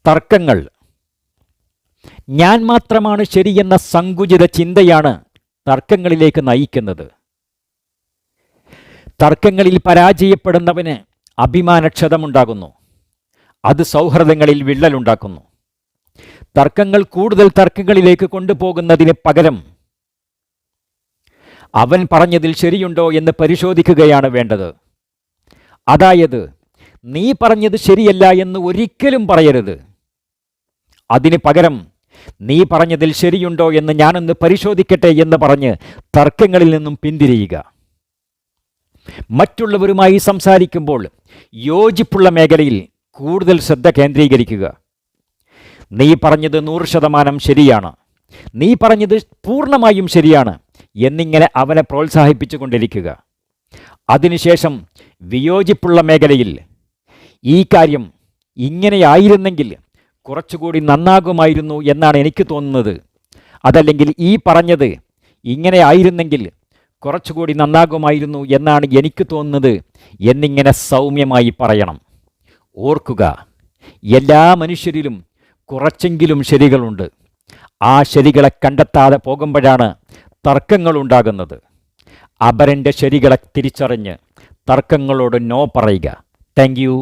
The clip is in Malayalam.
തർക്കങ്ങൾ. ഞാൻ മാത്രമാണ് ശരിയെന്ന സങ്കുചിത ചിന്തയാണ് തർക്കങ്ങളിലേക്ക് നയിക്കുന്നത്. തർക്കങ്ങളിൽ പരാജയപ്പെടുന്നവന് അഭിമാനക്ഷതമുണ്ടാകുന്നു. അത് സൗഹൃദങ്ങളിൽ വിള്ളലുണ്ടാക്കുന്നു. തർക്കങ്ങൾ കൂടുതൽ തർക്കങ്ങളിലേക്ക് കൊണ്ടുപോകുന്നതിന് പകരം അവൻ പറഞ്ഞതിൽ ശരിയുണ്ടോ എന്ന് പരിശോധിക്കുകയാണ് വേണ്ടത്. അതായത്, നീ പറഞ്ഞത് ശരിയല്ല എന്ന് ഒരിക്കലും പറയരുത്. അതിന് പകരം നീ പറഞ്ഞതിൽ ശരിയുണ്ടോ എന്ന് ഞാനൊന്ന് പരിശോധിക്കട്ടെ എന്ന് പറഞ്ഞ് തർക്കങ്ങളിൽ നിന്നും പിന്തിരിയുക. മറ്റുള്ളവരുമായി സംസാരിക്കുമ്പോൾ യോജിപ്പുള്ള മേഖലയിൽ കൂടുതൽ ശ്രദ്ധ കേന്ദ്രീകരിക്കുക. നീ പറഞ്ഞത് 100% ശരിയാണ്, നീ പറഞ്ഞത് പൂർണ്ണമായും ശരിയാണ് എന്നിങ്ങനെ അവനെ പ്രോത്സാഹിപ്പിച്ചു കൊണ്ടിരിക്കുക. അതിനുശേഷം വിയോജിപ്പുള്ള മേഖലയിൽ ഈ കാര്യം ഇങ്ങനെയായിരുന്നെങ്കിൽ കുറച്ചുകൂടി നന്നാകുമായിരുന്നു എന്നാണ് എനിക്ക് തോന്നുന്നത്, അതല്ലെങ്കിൽ ഈ പറഞ്ഞത് ഇങ്ങനെ ആയിരുന്നെങ്കിൽ കുറച്ചുകൂടി നന്നാകുമായിരുന്നു എന്നാണ് എനിക്ക് തോന്നുന്നത് എന്നിങ്ങനെ സൗമ്യമായി പറയണം. ഓർക്കുക, എല്ലാ മനുഷ്യരിലും കുറച്ചെങ്കിലും ശരികളുണ്ട്. ആ ശരികളെ കണ്ടെത്താതെ പോകുമ്പോഴാണ് തർക്കങ്ങളുണ്ടാകുന്നത്. അപരൻ്റെ ശരികളെ തിരിച്ചറിഞ്ഞ് തർക്കങ്ങളോട് നോ പറയുക. Thank you.